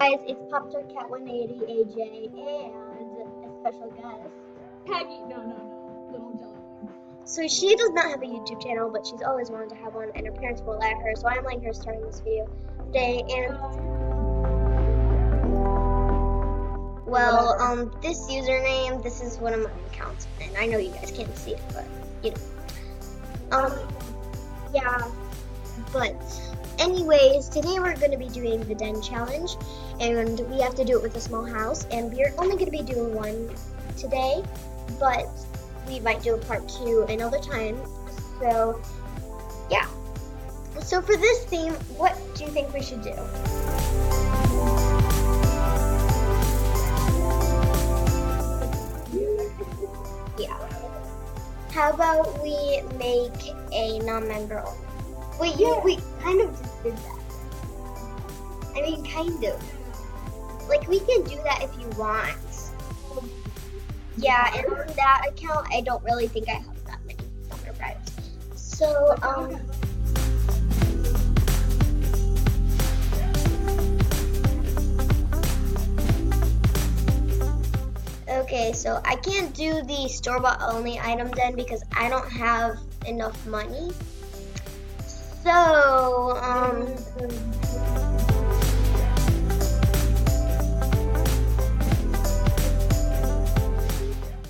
Guys, it's Pop-Tart Cat 180 AJ and a special guest. Peggy, no, little Jelly. So she does not have a YouTube channel, but she's always wanted to have one, and her parents will let her. So I'm letting her start this video today. And well, this username, this is one of my accounts, and I know you guys can't see it, but you know, yeah. But anyways, today we're going to be doing the den challenge, and we have to do it with a small house, and we're only going to be doing one today, but we might do a part 2 another time. So yeah, so for this theme, what do you think we should do? Yeah, how about we make a non-member only? Wait, we kind of just did that. I mean, kind of. Like, we can do that if you want. Yeah, and on that account, I don't really think I have that many subscribers. So, okay, so I can't do the store-bought only item then because I don't have enough money. So,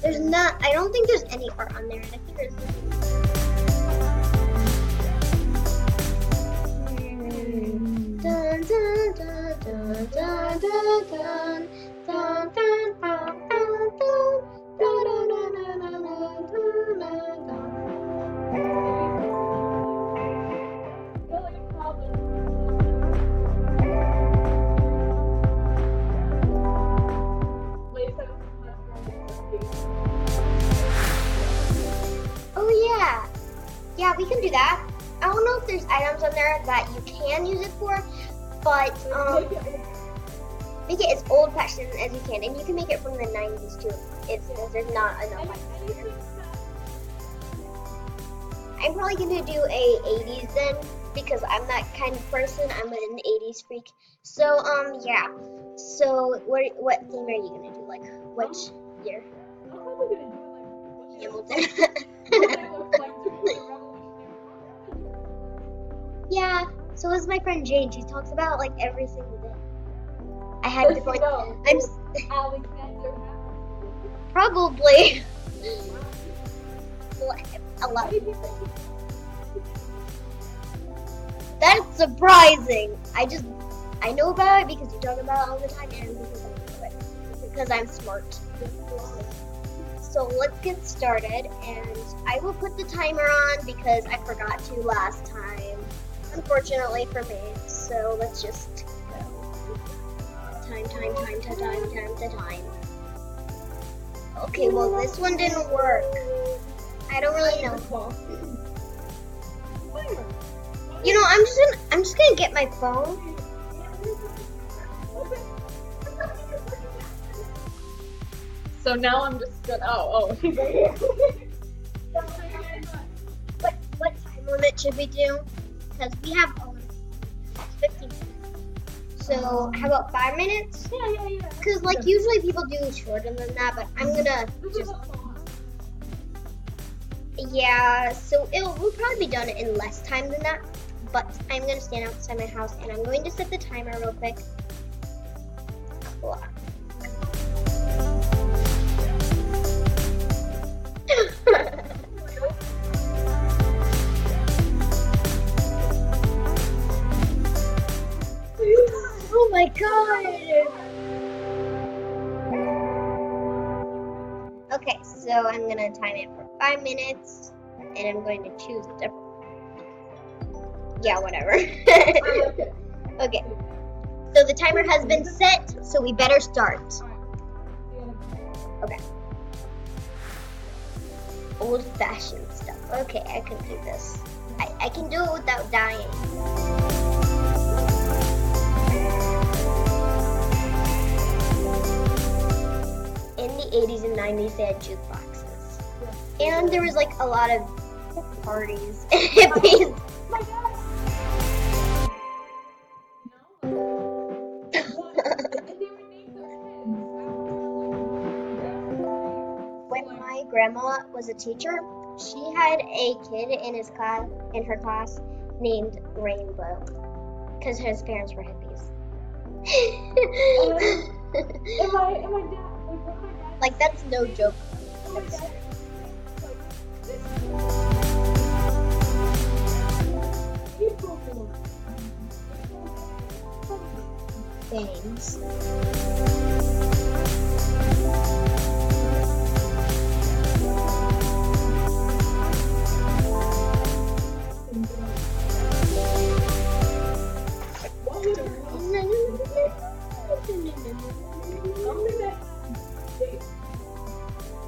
there's not, I don't think there's any art on there, and I think there's dun, dun, dun, dun, dun, dun, dun, dun, dun, dun, yeah, we can do that. I don't know if there's items on there that you can use it for, but make it as old-fashioned as you can, and you can make it from the 90s too, if there's not enough items. I'm probably gonna do a 80s then, because I'm that kind of person. I'm an 80s freak. So yeah. So what theme are you gonna do? Like which year? I'm probably gonna do Hamilton. like Yeah, so is my friend Jane. She talks about like every single day. I had to point. I'm Alexander. probably a lot. That's surprising. I know about it because you talk about it all the time, and because I know it. Because I'm smart. So let's get started, and I will put the timer on because I forgot to last time. Unfortunately for me, so let's just go. Time. Okay, well this one didn't work. I don't really know. You know, I'm just gonna get my phone. So now I'm just gonna. Oh. What time limit should we do? Because we have 15 minutes. So how about 5 minutes? Yeah. Because like usually people do shorter than that, but I'm gonna just. Yeah, so we'll probably be done in less time than that. But I'm gonna stand outside my house and I'm going to set the timer real quick. Clock. Oh my god! Okay, so I'm gonna time it for 5 minutes, and I'm going to choose a different. Yeah, whatever. Okay. So the timer has been set, so we better start. Okay. Old-fashioned stuff. Okay, I can do this. I can do it without dying. In the 80s and 90s, they had jukeboxes. And there was like a lot of parties and hippies. Oh my god. No. What? grandma was a teacher. She had a kid in her class named Rainbow because his parents were hippies. Am I dad? Like, what am I dad? Like, that's no joke. Am I That's dad? Like, this April Fool's. things.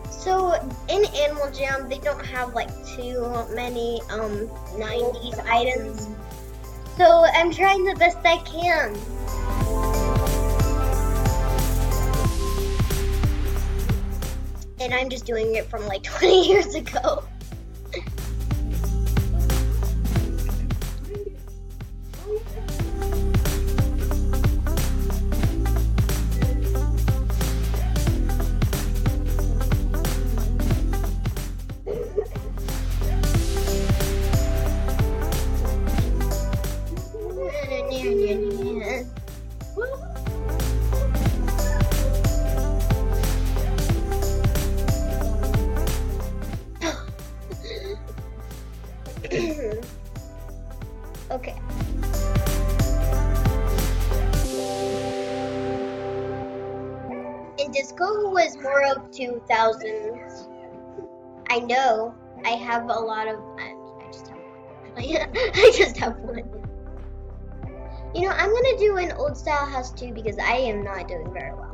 So in Animal Jam, they don't have like too many 90s items. So I'm trying the best I can. And I'm just doing it from like 20 years ago. Okay. In disco was more of 2000s. I know. I have a lot of. I just have one. I just have one. You know, I'm gonna do an old style house too because I am not doing very well.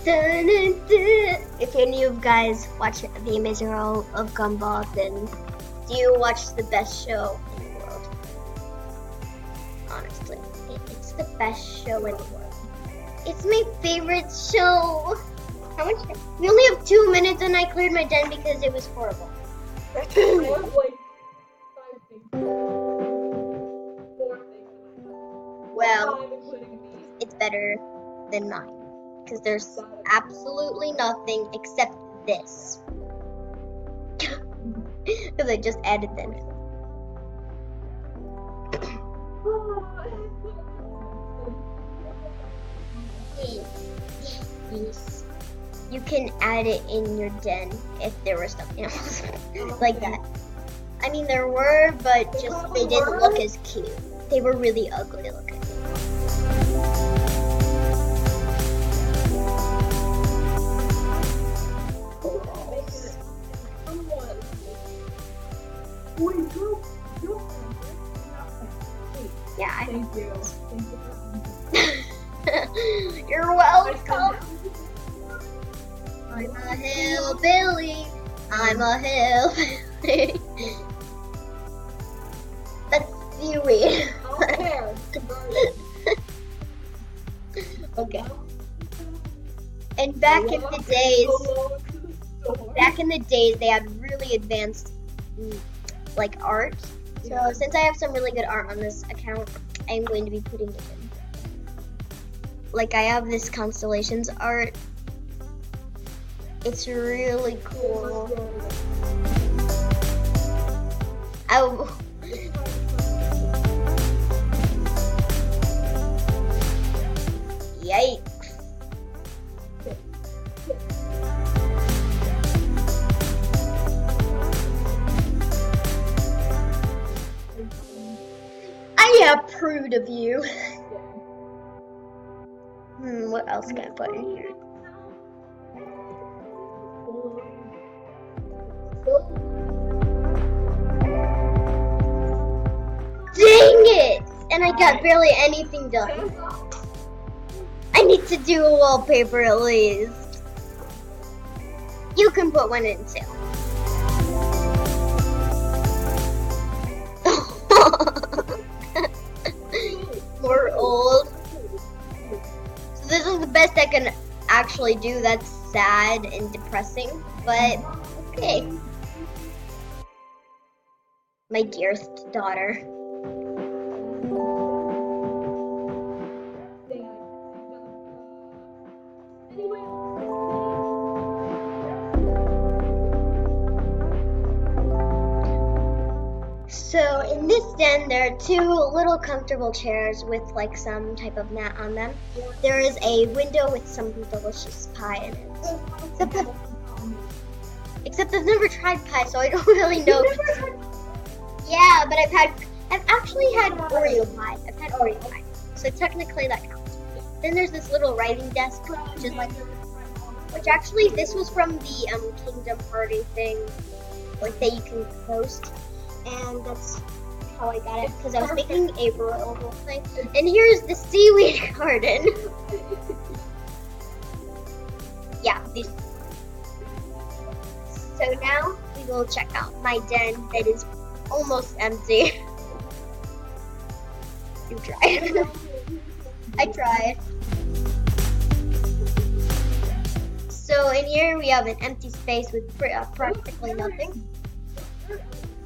If any of you guys watch The Amazing World of Gumball, then do you watch the best show in the world? Honestly, it's the best show in the world. It's my favorite show. How much? We only have 2 minutes, and I cleared my den because it was horrible. I have like 5 things. 4 things in my house. Well, 5 including me. it's better than mine because there's absolutely nothing except this. Because I just added them. Yes. You can add it in your den if there were stuffed animals like that. I mean, there were, but just they didn't look as cute. They were really ugly looking. Yeah, Thank you. You're welcome. I'm a hillbilly. I'm a hillbilly. That's seaweed. Okay. And back in the days, they had really advanced like art. So since I have some really good art on this account, I'm going to be putting it in. Like I have this constellations art. It's really cool. Oh. Yikes. I approved of you. What else can I put in here? Dang it! And I got barely anything done. I need to do a wallpaper at least. You can put one in too. We're old. So this is the best I can actually do. That's sad and depressing, but okay. My dearest daughter. Anyway. this den, there are two little comfortable chairs with like some type of mat on them. There is a window with some delicious pie in it. Except I've never tried pie, so I don't really know. Yeah, but I've actually had Oreo pie. I've had Oreo pie, so technically that counts. Then there's this little writing desk, which is like, which actually this was from the Kingdom Party thing, like that you can post, and that's how I got it because I was making a royal whole thing. And here's the seaweed garden. Yeah. So now we will check out my den that is almost empty. You tried. I tried. So in here we have an empty space with practically nothing.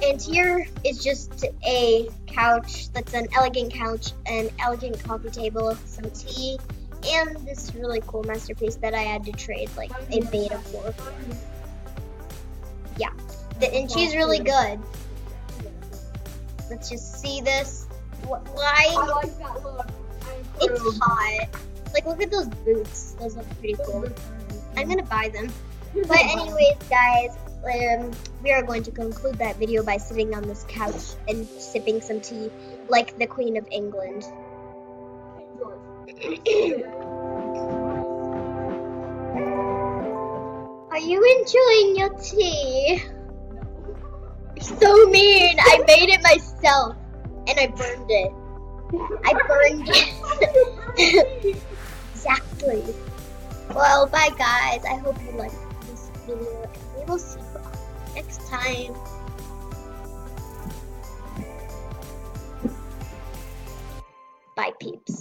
And here is just a couch that's an elegant couch, an elegant coffee table, some tea, and this really cool masterpiece that I had to trade like a beta for. Yeah, and she's really good. Let's just see this. Why? I like that look. It's hot. Like, look at those boots. Those look pretty cool. I'm gonna buy them. But anyways, guys, we are going to conclude that video by sitting on this couch and sipping some tea like the Queen of England. Are you enjoying your tea? You're so mean. I made it myself and I burned it. I burned it. Exactly. Well, bye guys. I hope you liked this video and we will see you next time. Bye peeps.